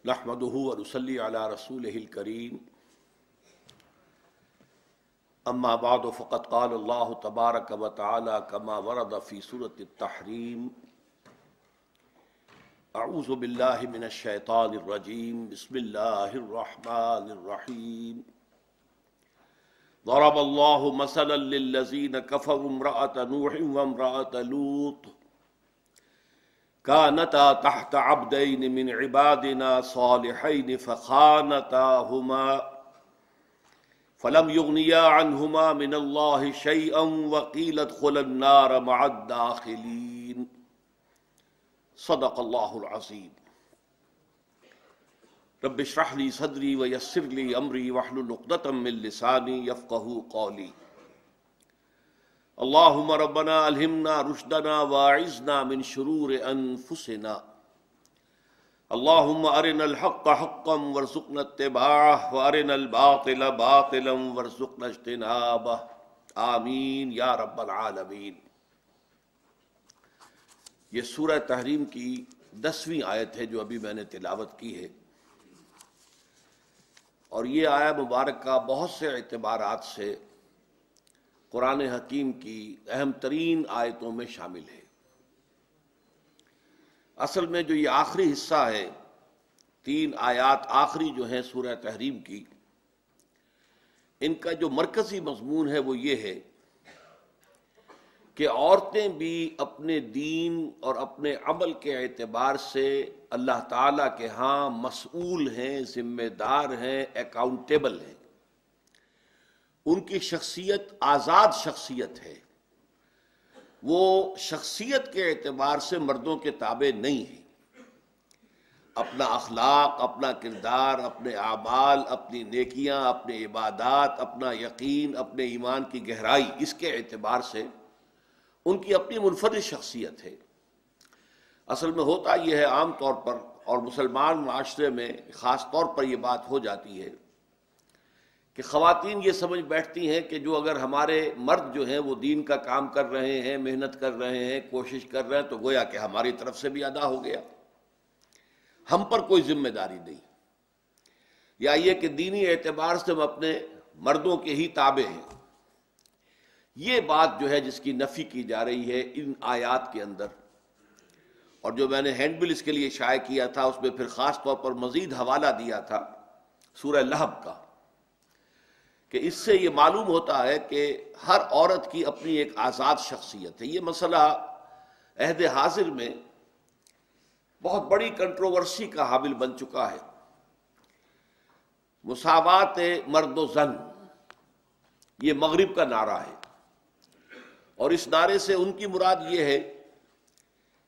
نحمده ونصلي على رسوله الكريم اما بعد فقد قال الله تبارك وتعالى كما ورد في سورة التحريم اعوذ بالله من الشيطان الرجيم بسم الله الرحمن الرحيم ضرب الله مثلا للذين كفروا امرأة نوح وامرأة لوط كانتا تحت عبدين من عبادنا صالحين فخانتاهما فلم يغنيا عنهما من الله شيئا وقيل ادخلا النار مع الداخلين صدق الله العظيم رب اشرح لي صدري ويسر لي امري واحلل عقدة من لساني يفقهوا قولي اللهم ربنا الہمنا رشدنا واعذنا من شرور انفسنا اللهم ارنا الحق حقا وارزقنا اتباعه وارنا الباطل باطلا وارزقنا اجتنابه آمین یا رب العالمین۔ یہ سورہ تحریم کی 10ویں آیت ہے جو ابھی میں نے تلاوت کی ہے، اور یہ آیت مبارکہ بہت سے اعتبارات سے قرآن حکیم کی اہم ترین آیتوں میں شامل ہے۔ اصل میں جو یہ آخری حصہ ہے، 3 آیات آخری جو ہیں سورہ تحریم کی، ان کا جو مرکزی مضمون ہے وہ یہ ہے کہ عورتیں بھی اپنے دین اور اپنے عمل کے اعتبار سے اللہ تعالیٰ کے ہاں مسئول ہیں، ذمہ دار ہیں، اکاؤنٹیبل ہیں۔ ان کی شخصیت آزاد شخصیت ہے، وہ شخصیت کے اعتبار سے مردوں کے تابع نہیں ہے۔ اپنا اخلاق، اپنا کردار، اپنے اعمال، اپنی نیکیاں، اپنے عبادات، اپنا یقین، اپنے ایمان کی گہرائی، اس کے اعتبار سے ان کی اپنی منفرد شخصیت ہے۔ اصل میں ہوتا یہ ہے عام طور پر، اور مسلمان معاشرے میں خاص طور پر یہ بات ہو جاتی ہے کہ خواتین یہ سمجھ بیٹھتی ہیں کہ جو اگر ہمارے مرد جو ہیں وہ دین کا کام کر رہے ہیں، محنت کر رہے ہیں، کوشش کر رہے ہیں، تو گویا کہ ہماری طرف سے بھی ادا ہو گیا، ہم پر کوئی ذمہ داری نہیں، یا یہ کہ دینی اعتبار سے ہم اپنے مردوں کے ہی تابع ہیں۔ یہ بات جو ہے جس کی نفی کی جا رہی ہے ان آیات کے اندر، اور جو میں نے ہینڈ بل اس کے لیے شائع کیا تھا اس میں پھر خاص طور پر مزید حوالہ دیا تھا سورہ لہب کا، کہ اس سے یہ معلوم ہوتا ہے کہ ہر عورت کی اپنی ایک آزاد شخصیت ہے۔ یہ مسئلہ عہد حاضر میں بہت بڑی کنٹروورسی کا حامل بن چکا ہے۔ مساوات مرد و زن، یہ مغرب کا نعرہ ہے، اور اس نعرے سے ان کی مراد یہ ہے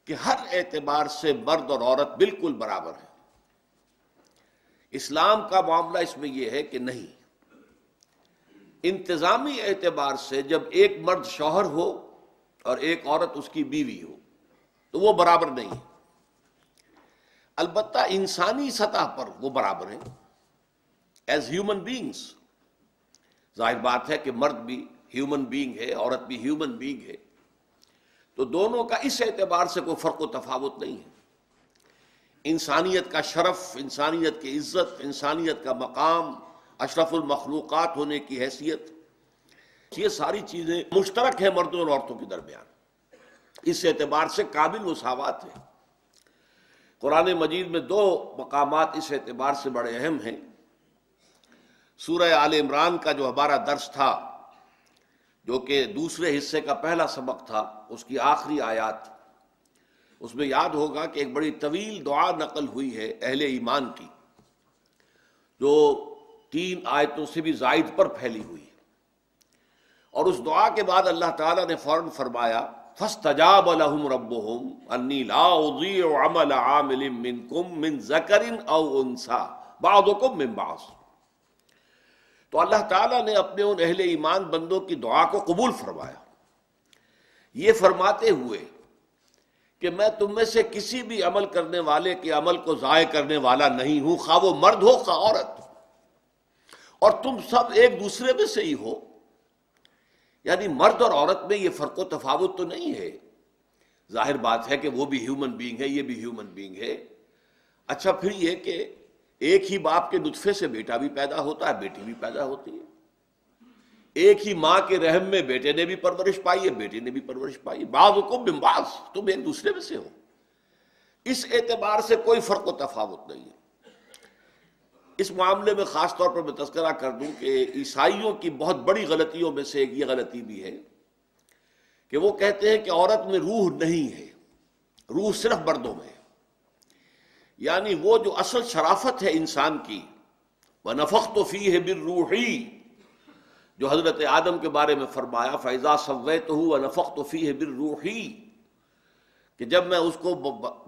کہ ہر اعتبار سے مرد اور عورت بالکل برابر ہیں۔ اسلام کا معاملہ اس میں یہ ہے کہ نہیں، انتظامی اعتبار سے جب ایک مرد شوہر ہو اور ایک عورت اس کی بیوی ہو تو وہ برابر نہیں ہے۔ البتہ انسانی سطح پر وہ برابر ہیں ایز ہیومن بینگز۔ ظاہر بات ہے کہ مرد بھی ہیومن بینگ ہے، عورت بھی ہیومن بینگ ہے، تو دونوں کا اس اعتبار سے کوئی فرق و تفاوت نہیں ہے۔ انسانیت کا شرف، انسانیت کی عزت، انسانیت کا مقام، اشرف المخلوقات ہونے کی حیثیت، یہ ساری چیزیں مشترک ہیں مردوں اور عورتوں کے درمیان، اس اعتبار سے قابل مساوات ہے۔ قرآن مجید میں 2 مقامات اس اعتبار سے بڑے اہم ہیں۔ سورہ آل عمران کا جو ہمارا درس تھا، جو کہ دوسرے حصے کا پہلا سبق تھا، اس کی آخری آیات، اس میں یاد ہوگا کہ ایک بڑی طویل دعا نقل ہوئی ہے اہل ایمان کی، جو 3 آیتوں سے بھی زائد پر پھیلی ہوئی ہے، اور اس دعا کے بعد اللہ تعالیٰ نے فوراً فرمایا فَاسْتَجَابَ لَهُمْ رَبُّهُمْ أَنِّي لَا أُضِيعُ عَمَلَ عَامِلٍ مِّنكُم مِّن ذَكَرٍ أَوْ أُنثَىٰ بَعْضُكُم مِّن بَعْضٍ۔ تو اللہ تعالیٰ نے اپنے ان اہل ایمان بندوں کی دعا کو قبول فرمایا، یہ فرماتے ہوئے کہ میں تم میں سے کسی بھی عمل کرنے والے کے عمل کو ضائع کرنے والا نہیں ہوں، خواہ وہ مرد ہو خواہ عورت، اور تم سب ایک دوسرے میں سے ہی ہو۔ یعنی مرد اور عورت میں یہ فرق و تفاوت تو نہیں ہے، ظاہر بات ہے کہ وہ بھی ہیومن بینگ ہے، یہ بھی ہیومن بینگ ہے۔ اچھا پھر یہ کہ ایک ہی باپ کے نطفے سے بیٹا بھی پیدا ہوتا ہے، بیٹی بھی پیدا ہوتی ہے، ایک ہی ماں کے رحم میں بیٹے نے بھی پرورش پائی ہے، بیٹی نے بھی پرورش پائی، بعضکم من بعض، تم ایک دوسرے میں سے ہو۔ اس اعتبار سے کوئی فرق و تفاوت نہیں ہے۔ اس معاملے میں خاص طور پر میں تذکرہ کر دوں کہ عیسائیوں کی بہت بڑی غلطیوں میں سے ایک یہ غلطی بھی ہے کہ وہ کہتے ہیں کہ عورت میں روح نہیں ہے، روح صرف مردوں میں ہے۔ یعنی وہ جو اصل شرافت ہے انسان کی، وَنَفَخْتُ فِيهِ مِن رُوحِي، جو حضرت آدم کے بارے میں فرمایا فَإِذَا سَوَّيْتُهُ وَنَفَخْتُ فِيهِ مِن رُوحِي، کہ جب میں اس کو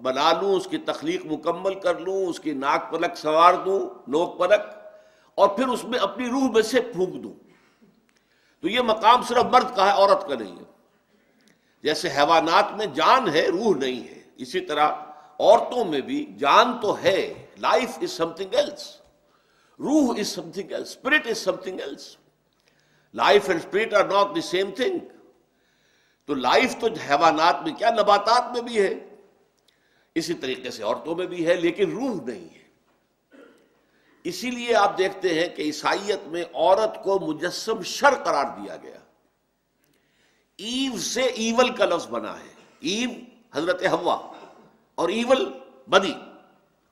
بنا لوں، اس کی تخلیق مکمل کر لوں، اس کی ناک پلک سنوار دوں، نوک پلک، اور پھر اس میں اپنی روح میں سے پھونک دوں، تو یہ مقام صرف مرد کا ہے، عورت کا نہیں ہے۔ جیسے حیوانات میں جان ہے، روح نہیں ہے، اسی طرح عورتوں میں بھی جان تو ہے، life is something else, روح is something else, spirit is something else. Life and spirit are not the same thing. تو لائف تو حیوانات میں کیا، نباتات میں بھی ہے، اسی طریقے سے عورتوں میں بھی ہے، لیکن روح نہیں ہے۔ اسی لیے آپ دیکھتے ہیں کہ عیسائیت میں عورت کو مجسم شر قرار دیا گیا۔ ایو سے ایول کا لفظ بنا ہے، ایو حضرت حوا، اور ایول بدی،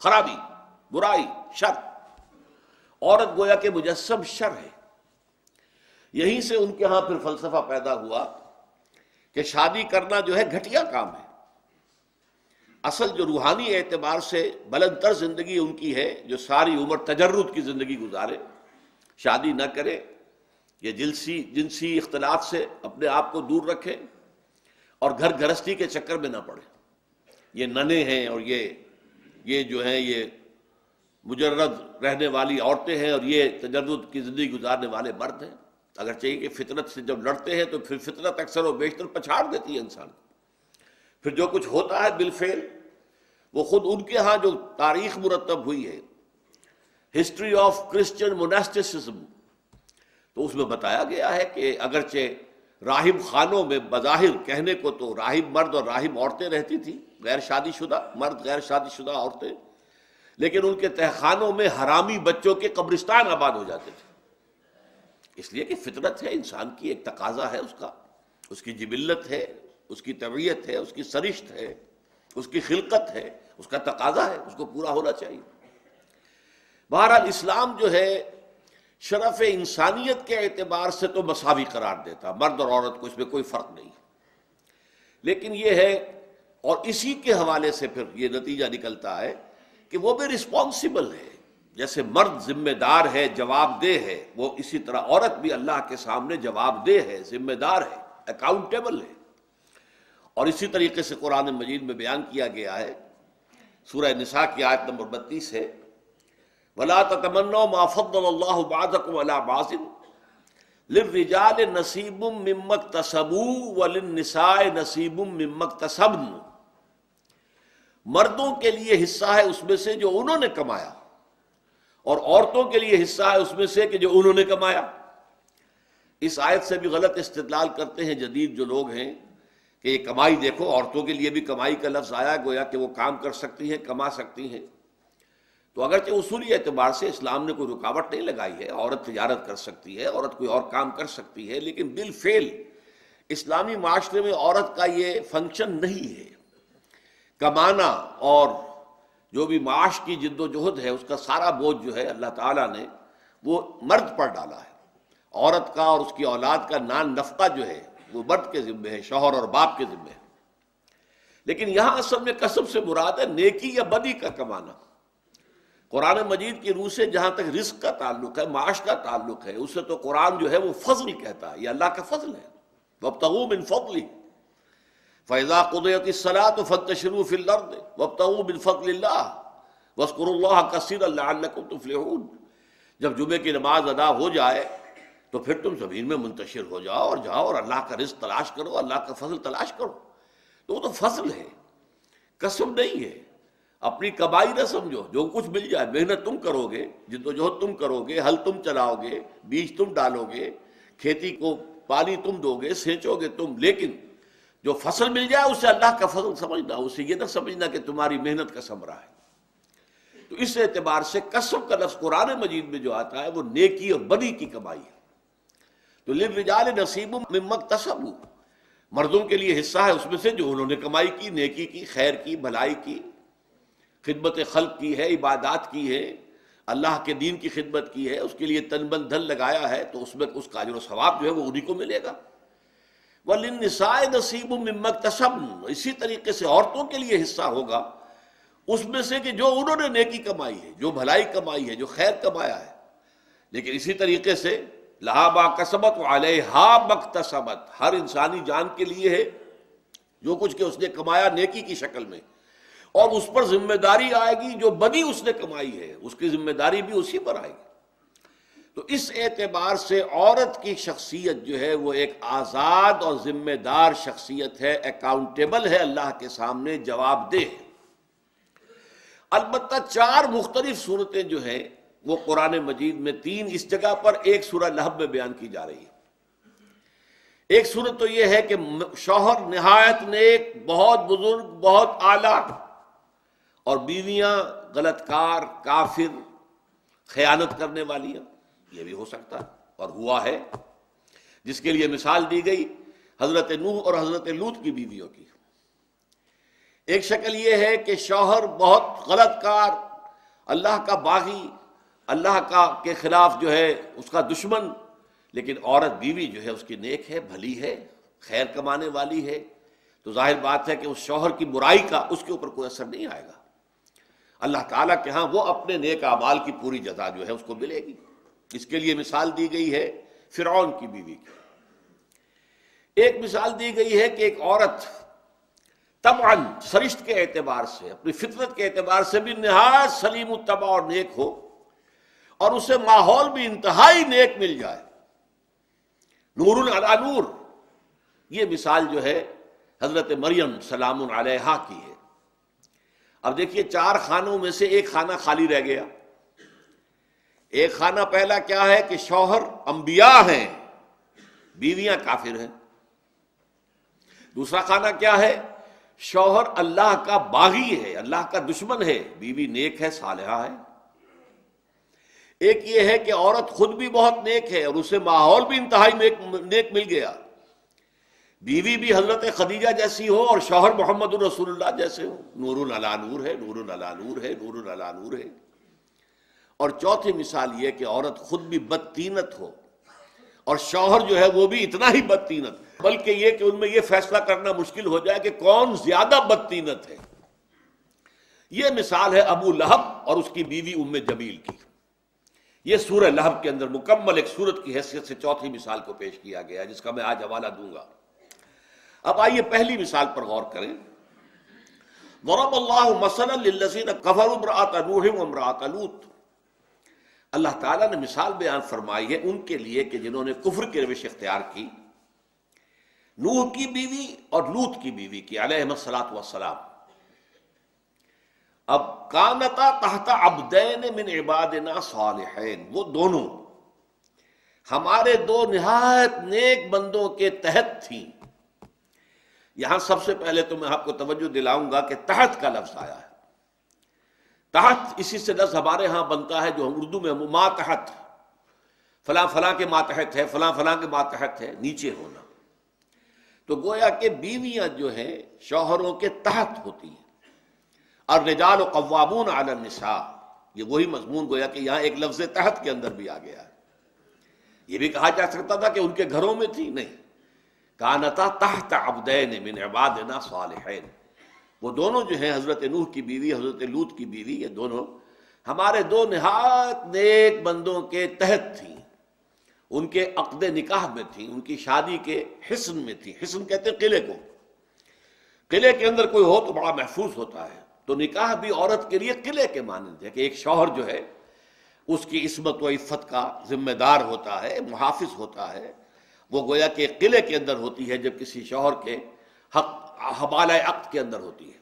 خرابی، برائی، شر۔ عورت گویا کہ مجسم شر ہے۔ یہیں سے ان کے ہاں پھر فلسفہ پیدا ہوا کہ شادی کرنا جو ہے گھٹیا کام ہے۔ اصل جو روحانی اعتبار سے بلند تر زندگی ان کی ہے، جو ساری عمر تجرد کی زندگی گزارے، شادی نہ کرے، یہ جنسی اختلاط سے اپنے آپ کو دور رکھے، اور گھر گھرستی کے چکر میں نہ پڑے۔ یہ ننے ہیں اور یہ جو ہیں یہ مجرد رہنے والی عورتیں ہیں، اور یہ تجرد کی زندگی گزارنے والے مرد ہیں۔ اگرچہ کہ فطرت سے جب لڑتے ہیں تو پھر فطرت اکثر و بیشتر پچھاڑ دیتی ہے انسان کو۔ پھر جو کچھ ہوتا ہے بالفعل وہ خود ان کے ہاں جو تاریخ مرتب ہوئی ہے، ہسٹری آف کرسچن موناسٹسزم، تو اس میں بتایا گیا ہے کہ اگرچہ راہب خانوں میں بظاہر کہنے کو تو راہب مرد اور راہب عورتیں رہتی تھیں، غیر شادی شدہ مرد، غیر شادی شدہ عورتیں، لیکن ان کے تہخانوں میں حرامی بچوں کے قبرستان آباد ہو جاتے تھے، اس لیے کہ فطرت ہے انسان کی، ایک تقاضا ہے اس کا، اس کی جبلت ہے، اس کی طبیعت ہے، اس کی سرشت ہے، اس کی خلقت ہے، اس کا تقاضا ہے، اس کو پورا ہونا چاہیے۔ بہرحال اسلام جو ہے شرف انسانیت کے اعتبار سے تو مساوی قرار دیتا، مرد اور عورت کو اس میں کوئی فرق نہیں، لیکن یہ ہے، اور اسی کے حوالے سے پھر یہ نتیجہ نکلتا ہے کہ وہ بھی رسپانسبل ہے۔ جیسے مرد ذمہ دار ہے، جواب دہ ہے، وہ اسی طرح عورت بھی اللہ کے سامنے جواب دہ ہے، ذمہ دار ہے، اکاؤنٹیبل ہے۔ اور اسی طریقے سے قرآن مجید میں بیان کیا گیا ہے، سورہ نساء کی آیت نمبر 32 ہے، وَلَا تَتَمَنَّوْا مَا فَضَّلَ اللَّهُ بَعْضَكُمْ عَلَىٰ بَعْضٍ لِلرِّجَالِ نَصِيبٌ مِّمَّا اكْتَسَبُوا وَلِلنِّسَاءِ نَصِيبٌ مِّمَّا اكْتَسَبْنَ، مردوں کے لیے حصہ ہے اس میں سے جو انہوں نے کمایا، اور عورتوں کے لیے حصہ ہے اس میں سے کہ جو انہوں نے کمایا۔ اس آیت سے بھی غلط استدلال کرتے ہیں جدید جو لوگ ہیں کہ یہ کمائی دیکھو، عورتوں کے لیے بھی کمائی کا لفظ آیا، گویا کہ وہ کام کر سکتی ہیں، کما سکتی ہیں۔ تو اگرچہ اصولی اعتبار سے اسلام نے کوئی رکاوٹ نہیں لگائی ہے، عورت تجارت کر سکتی ہے، عورت کوئی اور کام کر سکتی ہے، لیکن بالفعل اسلامی معاشرے میں عورت کا یہ فنکشن نہیں ہے۔ کمانا اور جو بھی معاش کی جد و جہد ہے، اس کا سارا بوجھ جو ہے اللہ تعالیٰ نے وہ مرد پر ڈالا ہے۔ عورت کا اور اس کی اولاد کا نان نفقہ جو ہے وہ مرد کے ذمہ ہے، شوہر اور باپ کے ذمہ ہے۔ لیکن یہاں اصل میں کسب سے مراد ہے نیکی یا بدی کا کمانا۔ قرآن مجید کی روح سے جہاں تک رزق کا تعلق ہے، معاش کا تعلق ہے، اس سے تو قرآن جو ہے وہ فضل کہتا ہے، یہ اللہ کا فضل ہے۔ وَابْتَغُوا مِن فَضْلِهِ فَإِذَا قُضِيَتِ الصَّلَاةُ فَانتَشِرُوا فِي الْأَرْضِ وَابْتَغُوا مِن فَضْلِ اللَّهِ وَاذْكُرُوا اللَّهَ كَثِيرًا لَعَلَّكُمْ تُفْلِحُونَ، جب جمعے کی نماز ادا ہو جائے تو پھر تم زمین میں منتشر ہو جاؤ اور اللہ کا رزق تلاش کرو، اللہ کا فضل تلاش کرو۔ تو وہ تو فضل ہے، قسم نہیں ہے۔ اپنی کمائی نہ سمجھو، جو کچھ مل جائے، محنت تم کرو گے، جدوجہد تم کرو گے، ہل تم چلاؤ گے، بیج تم ڈالو گے، کھیتی کو پانی تم دو گے، سینچو گے تم، لیکن جو فصل مل جائے اسے اللہ کا فضل سمجھنا، اسے یہ نہ سمجھنا کہ تمہاری محنت کا ثمرہ ہے۔ تو تو اس اعتبار سے کسب کا لفظ قرآن مجید میں جو آتا ہے وہ نیکی اور بدی کی کمائی ہے. تو للرجال نصیب مما اکتسبوا، مردوں کے لیے حصہ ہے اس میں سے جو انہوں نے کمائی کی، نیکی کی، خیر کی، بھلائی کی، خدمت خلق کی ہے، عبادات کی ہے، اللہ کے دین کی خدمت کی ہے، اس کے لیے تن من دھن لگایا ہے، تو اس میں اس کا اجر و ثواب جو ہے وہ انہیں کو ملے گا. وَلِلنِّسَاءِ نَصِيبٌ مِّمَّا اكْتَسَبْنَ، اسی طریقے سے عورتوں کے لیے حصہ ہوگا اس میں سے کہ جو انہوں نے نیکی کمائی ہے، جو بھلائی کمائی ہے، جو خیر کمایا ہے. لیکن اسی طریقے سے لہا ما کسبت وعلیہا ما اکتسبت، ہر انسانی جان کے لیے ہے جو کچھ کہ اس نے کمایا نیکی کی شکل میں، اور اس پر ذمہ داری آئے گی جو بدی اس نے کمائی ہے، اس کی ذمہ داری بھی اسی پر آئے گی. تو اس اعتبار سے عورت کی شخصیت جو ہے وہ ایک آزاد اور ذمہ دار شخصیت ہے، اکاؤنٹیبل ہے اللہ کے سامنے، جواب دہ ہے. البتہ 4 مختلف صورتیں جو ہیں وہ قرآن مجید میں 3 اس جگہ پر ایک سورہ لہب میں بیان کی جا رہی ہے. ایک صورت تو یہ ہے کہ شوہر نہایت نیک، بہت بزرگ، بہت اعلیٰ، اور بیویاں غلط کار، کافر، خیانت کرنے والیاں. یہ بھی ہو سکتا ہے اور ہوا ہے، جس کے لیے مثال دی گئی حضرت نوح اور حضرت لوط کی بیویوں کی. ایک شکل یہ ہے کہ شوہر بہت غلط کار، اللہ کا باغی، اللہ کا کے خلاف جو ہے اس کا دشمن، لیکن عورت بیوی جو ہے اس کی نیک ہے، بھلی ہے، خیر کمانے والی ہے. تو ظاہر بات ہے کہ اس شوہر کی برائی کا اس کے اوپر کوئی اثر نہیں آئے گا. اللہ تعالیٰ کے ہاں وہ اپنے نیک اعمال کی پوری جزا جو ہے اس کو ملے گی. اس کے لیے مثال دی گئی ہے فرعون کی بیوی کی. ایک مثال دی گئی ہے کہ ایک عورت طبعاً سرشت کے اعتبار سے، اپنی فطرت کے اعتبار سے بھی نہایت سلیم الطبع اور نیک ہو، اور اسے ماحول بھی انتہائی نیک مل جائے، نور علی نور. یہ مثال جو ہے حضرت مریم سلام علیہا کی ہے. اب دیکھیے 4 خانوں میں سے ایک خانہ خالی رہ گیا. ایک خانہ پہلا کیا ہے کہ شوہر انبیاء ہیں، بیویاں کافر ہیں. دوسرا خانہ کیا ہے؟ شوہر اللہ کا باغی ہے، اللہ کا دشمن ہے، بیوی نیک ہے، صالحہ ہے. ایک یہ ہے کہ عورت خود بھی بہت نیک ہے اور اسے ماحول بھی انتہائی نیک مل گیا، بیوی بھی حضرت خدیجہ جیسی ہو اور شوہر محمد رسول اللہ جیسے ہو. نور علی نور ہے، نور علی نور ہے، نور علی نور ہے. اور چوتھی مثال یہ کہ عورت خود بھی بدطینت ہو اور شوہر جو ہے وہ بھی اتنا ہی بدطینت، بلکہ یہ کہ ان میں یہ فیصلہ کرنا مشکل ہو جائے کہ کون زیادہ بدطینت ہے. یہ مثال ہے ابو لہب اور اس کی بیوی ام جمیل کی. یہ سورہ لہب کے اندر مکمل ایک سورت کی حیثیت سے چوتھی مثال کو پیش کیا گیا، جس کا میں آج حوالہ دوں گا. اب آئیے پہلی مثال پر غور کریں. ضرب اللہ مثلا للذین کفروا امرأۃ نوح وامرأۃ لوط. اللہ تعالیٰ نے مثال بیان فرمائی ہے ان کے لیے کہ جنہوں نے کفر کی روش اختیار کی، نوح کی بیوی اور لوط کی بیوی کی علیہم الصلاۃ والسلام. اب کانتا تحت عبدین من عبادنا صالحین، وہ دونوں ہمارے 2 نہایت نیک بندوں کے تحت تھیں. یہاں سب سے پہلے تو میں آپ کو توجہ دلاؤں گا کہ تحت کا لفظ آیا ہے. تحت اسی سے لفظ ہمارے ہاں بنتا ہے جو ہم اردو میں ماتحت، فلاں فلاں کے ماتحت ہے، فلاں فلاں کے ماتحت ہے، نیچے ہونا. تو گویا کہ بیویاں جو ہیں شوہروں کے تحت ہوتی ہیں. الرجال قوامون علی النساء، یہ وہی مضمون گویا کہ یہاں ایک لفظ تحت کے اندر بھی آ گیا ہے. یہ بھی کہا جا سکتا تھا کہ ان کے گھروں میں تھی، نہیں، کانتا تحت عبدین من عبادنا صالحین. وہ دونوں جو ہیں حضرت نوح کی بیوی، حضرت لوط کی بیوی، یہ دونوں ہمارے 2 نہایت نیک بندوں کے تحت تھیں، ان کے عقد نکاح میں تھیں، ان کی شادی کے حصن میں تھیں. حصن کہتے ہیں قلعے کو. قلعے کے اندر کوئی ہو تو بڑا محفوظ ہوتا ہے، تو نکاح بھی عورت کے لیے قلعے کے مانند ہے کہ ایک شوہر جو ہے اس کی عصمت و عفت کا ذمہ دار ہوتا ہے، محافظ ہوتا ہے. وہ گویا کہ ایک قلعے کے اندر ہوتی ہے جب کسی شوہر کے حق حوالہ عقد کے اندر ہوتی ہے.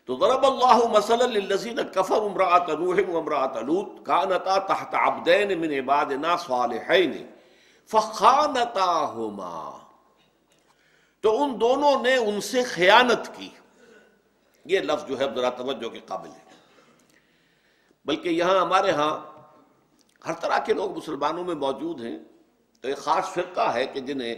تو ضرب اللہ مثلا للذین کفروا امرأۃ نوح وامرأۃ لوط کانتا تحت عبدین من عبادنا صالحین فخانتاہما. تو ان دونوں نے ان سے خیانت کی. یہ لفظ جو ہے ذرا توجہ کے قابل ہے. بلکہ یہاں ہمارے ہاں ہر طرح کے لوگ مسلمانوں میں موجود ہیں، تو ایک خاص فرقہ ہے کہ جنہیں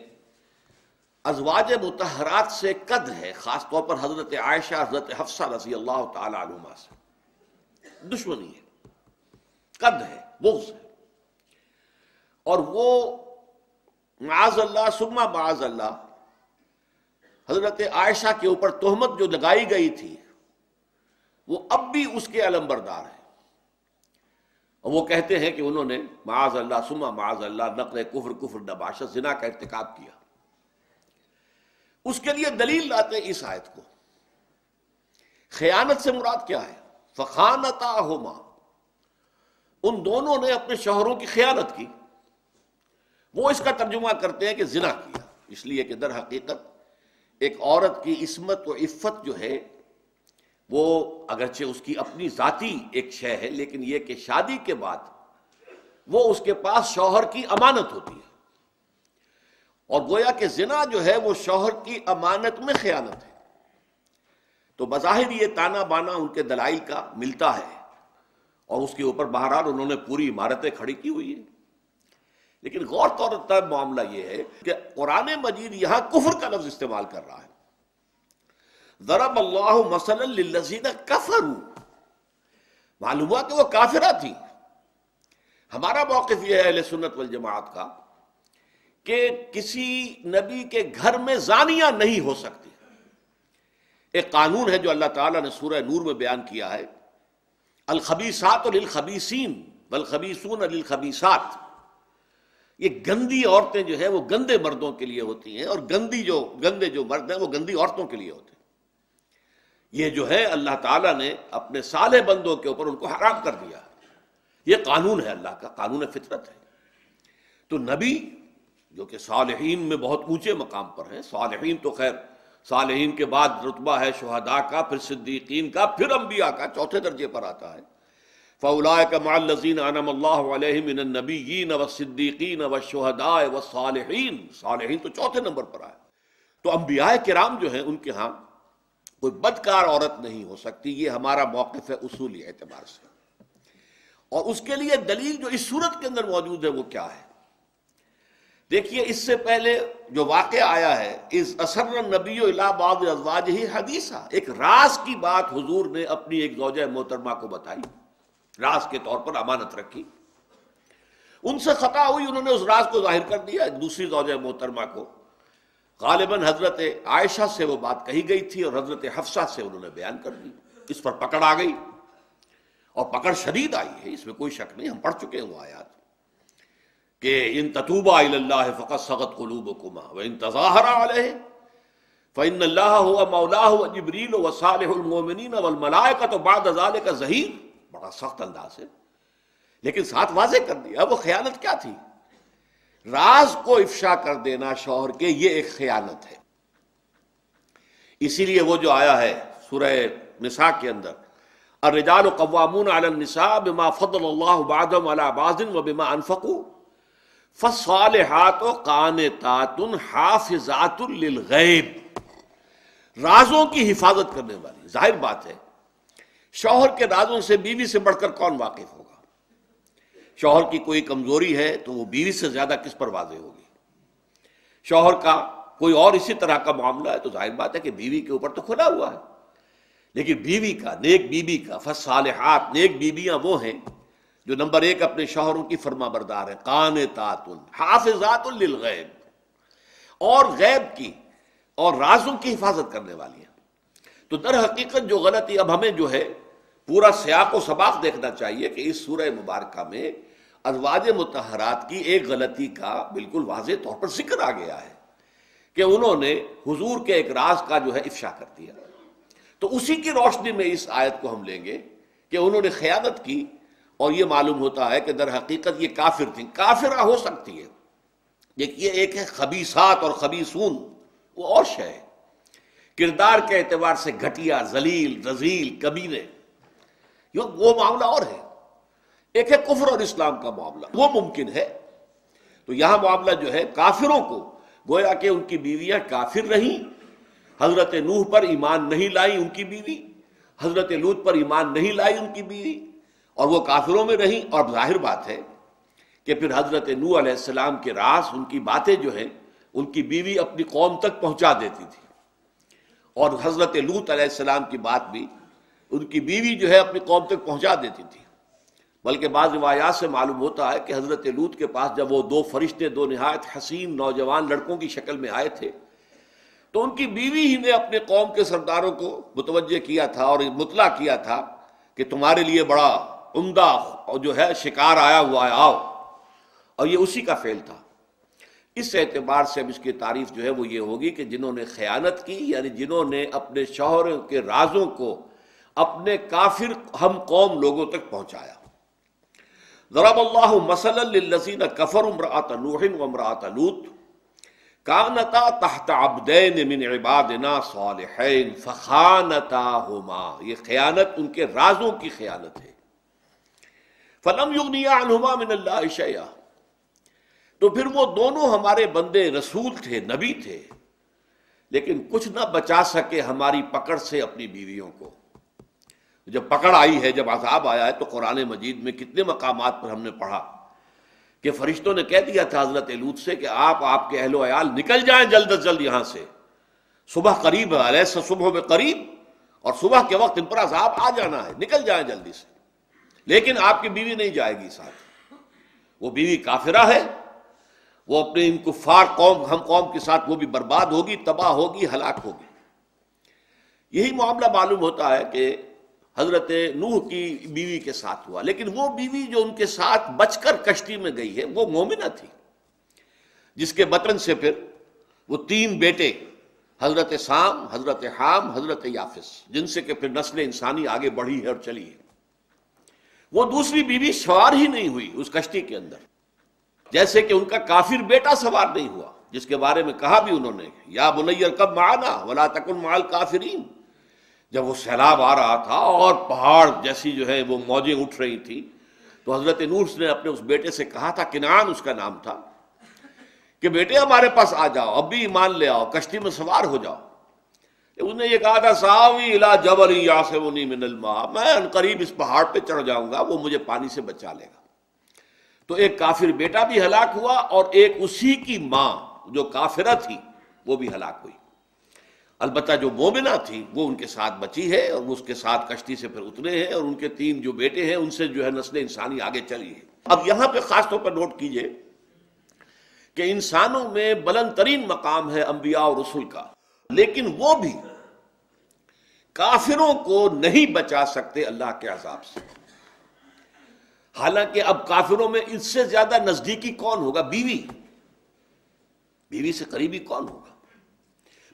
ازواج مطہرات سے قد ہے، خاص طور پر حضرت عائشہ، حضرت حفصہ رضی اللہ تعالی عنہما سے دشمنی ہے، قد ہے، بغض ہے، اور وہ معاذ اللہ ثم معاذ اللہ حضرت عائشہ کے اوپر تہمت جو لگائی گئی تھی وہ اب بھی اس کے علمبردار ہیں، اور وہ کہتے ہیں کہ انہوں نے معاذ اللہ ثم معاذ اللہ نقل کفر نباشت زنا کا ارتکاب کیا۔ اس کے لیے دلیل لاتے ہیں اس آیت کو۔ خیانت سے مراد کیا ہے؟ فخانتاہما، ان دونوں نے اپنے شوہروں کی خیانت کی۔ وہ اس کا ترجمہ کرتے ہیں کہ زنا کیا، اس لیے کہ در حقیقت ایک عورت کی عصمت و عفت جو ہے وہ اگرچہ اس کی اپنی ذاتی ایک شے ہے، لیکن یہ کہ شادی کے بعد وہ اس کے پاس شوہر کی امانت ہوتی ہے، اور گویا کہ زنا جو ہے وہ شوہر کی امانت میں خیانت ہے۔ تو بظاہر یہ تانا بانا ان کے دلائل کا ملتا ہے، اور اس کے اوپر بہرحال انہوں نے پوری عمارتیں کھڑی کی ہوئی ہیں۔ لیکن غور طور پر معاملہ یہ ہے کہ قرآن مجید یہاں کفر کا لفظ استعمال کر رہا ہے۔ ضرب اللہ مثلا للذین کفروا، معلوم ہوا کہ وہ کافرہ تھی۔ ہمارا موقف یہ ہے اہل سنت والجماعت کا کہ کسی نبی کے گھر میں زانیہ نہیں ہو سکتی۔ ایک قانون ہے جو اللہ تعالیٰ نے سورہ نور میں بیان کیا ہے، الخبیثات للخبیثین والخبیثون للخبیثات۔ یہ گندی عورتیں جو ہیں وہ گندے مردوں کے لیے ہوتی ہیں، اور گندے جو مرد ہیں وہ گندی عورتوں کے لیے ہوتے ہیں۔ یہ جو ہے اللہ تعالیٰ نے اپنے صالح بندوں کے اوپر ان کو حرام کر دیا۔ یہ قانون ہے اللہ کا، قانون فطرت ہے۔ تو نبی جو کہ صالحین میں بہت اونچے مقام پر ہیں، صالحین تو خیر صالحین کے بعد رتبہ ہے شہداء کا، پھر صدیقین کا، پھر انبیاء کا، چوتھے درجے پر آتا ہے۔ فَأُولَٰئِكَ مَعَ الَّذِينَ أَنْعَمَ اللَّهُ عَلَيْهِم مِّنَ النَّبِيِّينَ وَالصِّدِّيقِينَ وَالشُّهَدَاءِ وَالصَّالِحِينَ، صالحین تو چوتھے نمبر پر آئے۔ تو انبیاء کرام جو ہیں ان کے ہاں کوئی بدکار عورت نہیں ہو سکتی، یہ ہمارا موقف ہے اصولی اعتبار سے۔ اور اس کے لیے دلیل جو اس صورت کے اندر موجود ہے وہ کیا ہے؟ دیکھیے اس سے پہلے جو واقعہ آیا ہے، اذ اسر النبی الی بعض ازواجہ حدیثا، ایک راز کی بات حضور نے اپنی ایک زوجہ محترمہ کو بتائی، راز کے طور پر امانت رکھی۔ ان سے خطا ہوئی، انہوں نے اس راز کو ظاہر کر دیا ایک دوسری زوجہ محترمہ کو۔ غالباً حضرت عائشہ سے وہ بات کہی گئی تھی اور حضرت حفصہ سے انہوں نے بیان کر دی، اس پر پکڑ آ گئی، اور پکڑ شدید آئی ہے، اس میں کوئی شک نہیں، ہم پڑھ چکے ہیں وہ آیات کہ ان تتوبا الی اللہ فقد صغت قلوبکما وان تظاہرا علیہ فإن اللہ هو مولاہ وجبریل وصالح المؤمنین والملائکۃ بعد ذلک ظہیر، بڑا سخت انداز ہے، لیکن ساتھ واضح کر دیا وہ خیانت کیا تھی۔ راز کو افشا کر دینا شوہر کے، یہ ایک خیانت ہے۔ اسی لیے وہ جو آیا ہے سورہ نساء کے اندر، الرجال قوامون علی النساء بما فضل اللہ بعضهم علی بعض وبما انفقوا فالصالحات قانتات حافظات للغیب، رازوں کی حفاظت کرنے والی۔ ظاہر بات ہے شوہر کے رازوں سے بیوی سے بڑھ کر کون واقف ہوگا؟ شوہر کی کوئی کمزوری ہے تو وہ بیوی سے زیادہ کس پر واضح ہوگی؟ شوہر کا کوئی اور اسی طرح کا معاملہ ہے تو ظاہر بات ہے کہ بیوی کے اوپر تو کھلا ہوا ہے، لیکن بیوی کا، نیک بیوی کا، فالصالحات، نیک بیویاں وہ ہیں جو نمبر ایک اپنے شوہروں کی فرما بردار ہے، قانتات حافظات للغیب، اور غیب کی اور رازوں کی حفاظت کرنے والی ہیں۔ تو در حقیقت جو غلطی، اب ہمیں جو ہے پورا سیاق و سباق دیکھنا چاہیے کہ اس سورہ مبارکہ میں ازواج مطہرات کی ایک غلطی کا بالکل واضح طور پر ذکر آ گیا ہے کہ انہوں نے حضور کے ایک راز کا جو ہے افشا کر دیا۔ تو اسی کی روشنی میں اس آیت کو ہم لیں گے کہ انہوں نے خیانت کی، اور یہ معلوم ہوتا ہے کہ در حقیقت یہ کافر تھیں۔ کافرہ ہو سکتی ہے، دیکھیے ایک ہے خبیثات اور خبیثون، وہ اور شے ہے، کردار کے اعتبار سے گھٹیا، ذلیل، رذیل، کمینے، وہ معاملہ اور ہے۔ ایک ہے کفر اور اسلام کا معاملہ، وہ ممکن ہے۔ تو یہاں معاملہ جو ہے کافروں کو، گویا کہ ان کی بیویاں کافر رہیں، حضرت نوح پر ایمان نہیں لائی ان کی بیوی، حضرت لوط پر ایمان نہیں لائی ان کی بیوی، اور وہ کافروں میں رہیں، اور ظاہر بات ہے کہ پھر حضرت نوح علیہ السلام کے راز، ان کی باتیں جو ہیں ان کی بیوی اپنی قوم تک پہنچا دیتی تھی، اور حضرت لوط علیہ السلام کی بات بھی ان کی بیوی جو ہے اپنی قوم تک پہنچا دیتی تھی۔ بلکہ بعض روایات سے معلوم ہوتا ہے کہ حضرت لوط کے پاس جب وہ دو فرشتے، دو نہایت حسین نوجوان لڑکوں کی شکل میں آئے تھے، تو ان کی بیوی ہی نے اپنے قوم کے سرداروں کو متوجہ کیا تھا اور مطلع کیا تھا کہ تمہارے لیے بڑا عمدہ جو ہے شکار آیا ہوا ہے، آؤ، اور یہ اسی کا فعل تھا۔ اس اعتبار سے اب اس کی تعریف جو ہے وہ یہ ہوگی کہ جنہوں نے خیانت کی، یعنی جنہوں نے اپنے شوہر کے رازوں کو اپنے کافر ہم قوم لوگوں تک پہنچایا۔ ضرب اللہ مثلا للذین کفروا امرأۃ نوح وامرأۃ لوط کانتا تحت عبدین من عبادنا صالحین فخانتاہما، یہ خیانت ان کے رازوں کی خیانت ہے۔ فلم یغنیا عنہما من اللہ شیئا، تو پھر وہ دونوں ہمارے بندے رسول تھے، نبی تھے، لیکن کچھ نہ بچا سکے ہماری پکڑ سے اپنی بیویوں کو۔ جب پکڑ آئی ہے، جب عذاب آیا ہے، تو قرآن مجید میں کتنے مقامات پر ہم نے پڑھا کہ فرشتوں نے کہہ دیا تھا حضرت لوط سے کہ آپ کے اہل و عیال نکل جائیں جلد از جلد یہاں سے، صبح قریب ہے، الیس صبح میں قریب، اور صبح کے وقت ان پر عذاب آ جانا ہے، نکل جائیں جلدی سے۔ لیکن آپ کی بیوی نہیں جائے گی ساتھ، وہ بیوی کافرہ ہے، وہ اپنے ان کفار قوم ہم قوم کے ساتھ وہ بھی برباد ہوگی، تباہ ہوگی، ہلاک ہوگی۔ یہی معاملہ معلوم ہوتا ہے کہ حضرت نوح کی بیوی کے ساتھ ہوا، لیکن وہ بیوی جو ان کے ساتھ بچ کر کشتی میں گئی ہے وہ مومنہ تھی، جس کے بطن سے پھر وہ تین بیٹے حضرت سام، حضرت حام، حضرت یافس، جن سے کہ پھر نسل انسانی آگے بڑھی ہے اور چلی ہے۔ وہ دوسری بیوی سوار ہی نہیں ہوئی اس کشتی کے اندر، جیسے کہ ان کا کافر بیٹا سوار نہیں ہوا، جس کے بارے میں کہا بھی انہوں نے یا بنی ارکب معنا ولا تکن مع الکافرین۔ جب وہ سیلاب آ رہا تھا اور پہاڑ جیسی جو ہے وہ موجیں اٹھ رہی تھی، تو حضرت نوح نے اپنے اس بیٹے سے کہا تھا، کنعان اس کا نام تھا، کہ بیٹے ہمارے پاس آ جاؤ، اب بھی ایمان لے آؤ، کشتی میں سوار ہو جاؤ۔ اس نے یہ کہا تھا، ساوی الی جبل یعصمنی من الماء، میں عنقریب اس پہاڑ پہ چڑھ جاؤں گا، وہ مجھے پانی سے بچا لے گا۔ تو ایک کافر بیٹا بھی ہلاک ہوا، اور ایک اسی کی ماں جو کافرہ تھی وہ بھی ہلاک ہوئی۔ البتہ جو مومنہ تھی وہ ان کے ساتھ بچی ہے، اور وہ اس کے ساتھ کشتی سے پھر اترے ہیں، اور ان کے تین جو بیٹے ہیں ان سے جو ہے نسل انسانی آگے چلی ہے۔ اب یہاں پہ خاص طور پر نوٹ کیجئے کہ انسانوں میں بلند ترین مقام ہے انبیاء اور رسول کا، لیکن وہ بھی کافروں کو نہیں بچا سکتے اللہ کے عذاب سے۔ حالانکہ اب کافروں میں اس سے زیادہ نزدیکی کون ہوگا؟ بیوی، بیوی سے قریبی کون ہوگا؟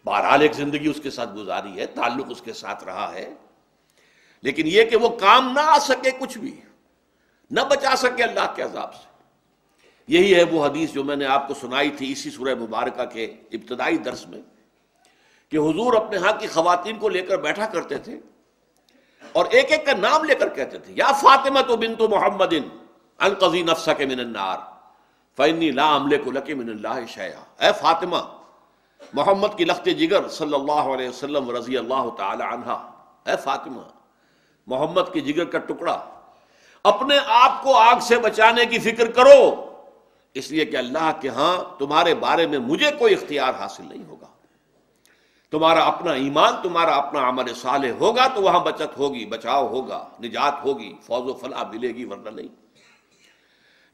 بہرحال ایک زندگی اس کے ساتھ گزاری ہے، تعلق اس کے ساتھ رہا ہے، لیکن یہ کہ وہ کام نہ آ سکے، کچھ بھی نہ بچا سکے اللہ کے عذاب سے۔ یہی ہے وہ حدیث جو میں نے آپ کو سنائی تھی اسی سورہ مبارکہ کے ابتدائی درس میں، کہ حضور اپنے ہاں کی خواتین کو لے کر بیٹھا کرتے تھے اور ایک ایک کا نام لے کر کہتے تھے، یا فاطمہ بنت محمد انقذی نفسک من النار فإنی لا املک لک من اللہ شیئا، اے فاطمہ، محمد کی لخت جگر صلی اللہ علیہ وسلم رضی اللہ تعالی عنہ، اے فاطمہ، محمد کی جگر کا ٹکڑا، اپنے آپ کو آگ سے بچانے کی فکر کرو، اس لیے کہ اللہ کے ہاں تمہارے بارے میں مجھے کوئی اختیار حاصل نہیں ہوگا۔ تمہارا اپنا ایمان، تمہارا اپنا عمل صالح ہوگا تو وہاں بچت ہوگی، بچاؤ ہوگا، نجات ہوگی، فوز و فلاح ملے گی، ورنہ نہیں۔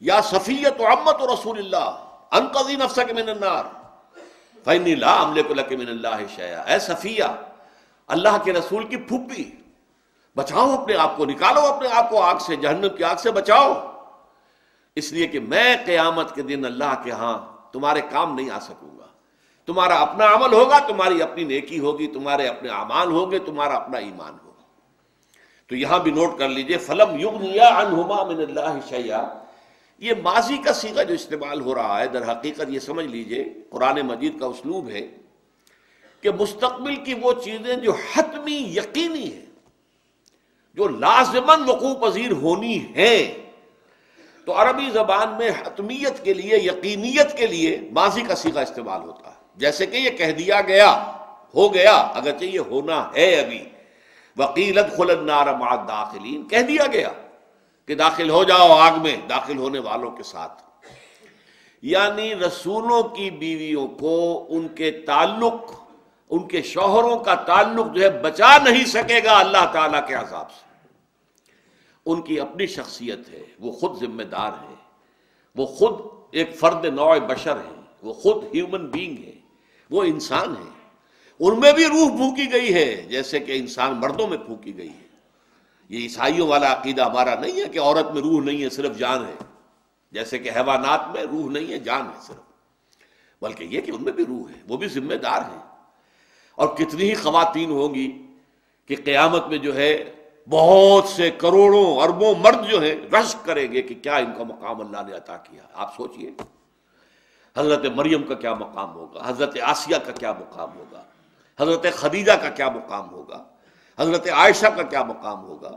یا صفیۃ عمۃ رسول اللہ انقذی نفسک من النار فإنی لا املک لک من اللہ شیئا، اے صفیہ، اللہ کے رسول کی پھوپھی، بچاؤ اپنے آپ کو، نکالو اپنے آپ کو آگ سے، جہنم کی آگ سے بچاؤ، اس لیے کہ میں قیامت کے دن اللہ کے ہاں تمہارے کام نہیں آ سکوں گا۔ تمہارا اپنا عمل ہوگا، تمہاری اپنی نیکی ہوگی، تمہارے اپنے اعمال ہوں گے، تمہارا اپنا ایمان ہوگا۔ تو یہاں بھی نوٹ کر لیجئے، فَلَمْ يُغْنِيَا عَنْهُمَا مِنَ اللَّهِ شَيْئًا، یہ ماضی کا صیغہ جو استعمال ہو رہا ہے، در حقیقت یہ سمجھ لیجئے قرآن مجید کا اسلوب ہے کہ مستقبل کی وہ چیزیں جو حتمی یقینی ہیں، جو لازماً وقوع پذیر ہونی ہیں، تو عربی زبان میں حتمیت کے لیے، یقینیت کے لیے ماضی کا صیغہ استعمال ہوتا ہے، جیسے کہ یہ کہہ دیا گیا، ہو گیا، اگرچہ یہ ہونا ہے ابھی، وَقِيلَ ادْخُلُوا النَّارَ مَعَ الدَّاخِلِينَ، کہہ دیا گیا، کہ داخل ہو جاؤ آگ میں داخل ہونے والوں کے ساتھ، یعنی رسولوں کی بیویوں کو ان کے تعلق، ان کے شوہروں کا تعلق جو ہے بچا نہیں سکے گا اللہ تعالیٰ کے عذاب سے۔ ان کی اپنی شخصیت ہے، وہ خود ذمہ دار ہے، وہ خود ایک فرد نوع بشر ہے، وہ خود ہیومن بینگ ہے، وہ انسان ہے، ان میں بھی روح پھونکی گئی ہے جیسے کہ انسان مردوں میں پھونکی گئی ہے۔ یہ عیسائیوں والا عقیدہ ہمارا نہیں ہے کہ عورت میں روح نہیں ہے صرف جان ہے، جیسے کہ حیوانات میں روح نہیں ہے جان ہے صرف، بلکہ یہ کہ ان میں بھی روح ہے، وہ بھی ذمہ دار ہیں۔ اور کتنی ہی خواتین ہوں گی کہ قیامت میں جو ہے بہت سے کروڑوں اربوں مرد جو ہیں رشک کریں گے کہ کیا ان کا مقام اللہ نے عطا کیا۔ آپ سوچئے حضرت مریم کا کیا مقام ہوگا، حضرت آسیہ کا کیا مقام ہوگا، حضرت خدیجہ کا کیا مقام ہوگا، حضرت عائشہ کا کیا مقام ہوگا،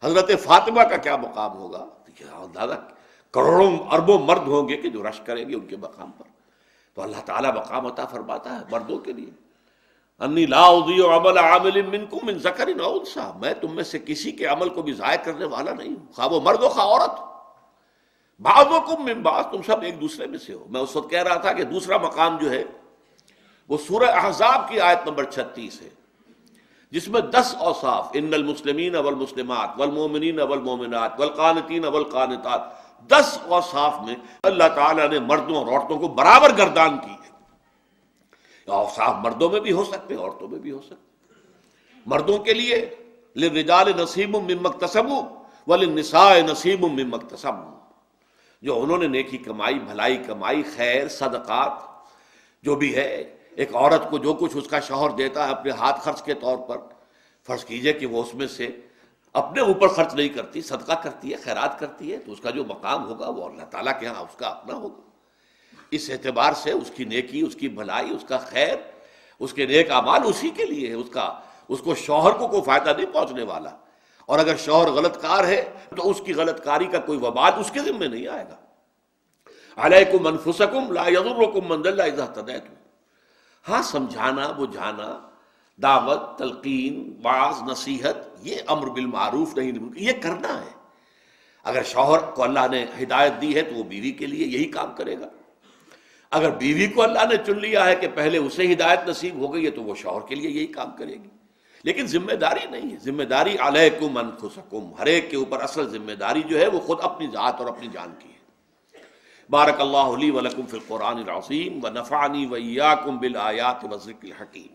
حضرت فاطمہ کا کیا مقام ہوگا۔ اندازہ کروڑوں اربوں مرد ہوں گے کہ جو رشک کریں گے ان کے مقام پر۔ تو اللہ تعالیٰ مقام عطا فرماتا ہے مردوں کے لیے، انی لا اضیع عمل عامل منکم من ذکر او انثی، میں تم میں سے کسی کے عمل کو بھی ضائع کرنے والا نہیں ہوں، خواہ وہ مرد ہو خواہ عورت ہو، بعضکم من بعض، تم سب ایک دوسرے میں سے ہو۔ میں اس وقت کہہ رہا تھا کہ دوسرا مقام جو ہے وہ سورہ احزاب کی آیت نمبر 36 ہے، جس میں 10 اوصاف، ان المسلمین والمسلمات والمؤمنین والمؤمنات والقانتین والقانتات، 10 اوصاف میں اللہ تعالیٰ نے مردوں اور عورتوں کو برابر گردان کی ہے۔ اوصاف مردوں میں بھی ہو سکتے عورتوں میں بھی ہو سکتے۔ مردوں کے لیے للرجال نصیب مما اکتسبوا وللنساء نصیب مما اکتسبن، جو انہوں نے نیکی کمائی، بھلائی کمائی، خیر، صدقات جو بھی ہے، ایک عورت کو جو کچھ اس کا شوہر دیتا ہے اپنے ہاتھ خرچ کے طور پر، فرض کیجئے کہ وہ اس میں سے اپنے اوپر خرچ نہیں کرتی، صدقہ کرتی ہے، خیرات کرتی ہے، تو اس کا جو مقام ہوگا وہ اللہ تعالیٰ کے ہاں اس کا اپنا ہوگا۔ اس اعتبار سے اس کی نیکی، اس کی بھلائی، اس کا خیر، اس کے نیک اعمال اسی کے لیے ہے، اس کو شوہر کو کوئی فائدہ نہیں پہنچنے والا۔ اور اگر شوہر غلط کار ہے تو اس کی غلط کاری کا کوئی وبال اس کے ذمہ نہیں آئے گا۔ علیکم انفسکم لا یضرکم من ضل اذا اہتدیتم، ہاں سمجھانا، بجھانا، دعوت، تلقین، واعظ، نصیحت، یہ امر بالمعروف نہیں بالمنکر، یہ کرنا ہے۔ اگر شوہر کو اللہ نے ہدایت دی ہے تو وہ بیوی کے لیے یہی کام کرے گا، اگر بیوی کو اللہ نے چن لیا ہے کہ پہلے اسے ہدایت نصیب ہو گئی ہے تو وہ شوہر کے لیے یہی کام کرے گی۔ لیکن ذمہ داری نہیں ہے، ذمہ داری علیکم انفسکم، ہر ایک کے اوپر اصل ذمہ داری جو ہے وہ خود اپنی ذات اور اپنی جان کی ہے۔ بارک اللہ لی ولکم فی القرآن العظیم ونفعنی وإیاکم بالآیات والذکر الحکیم۔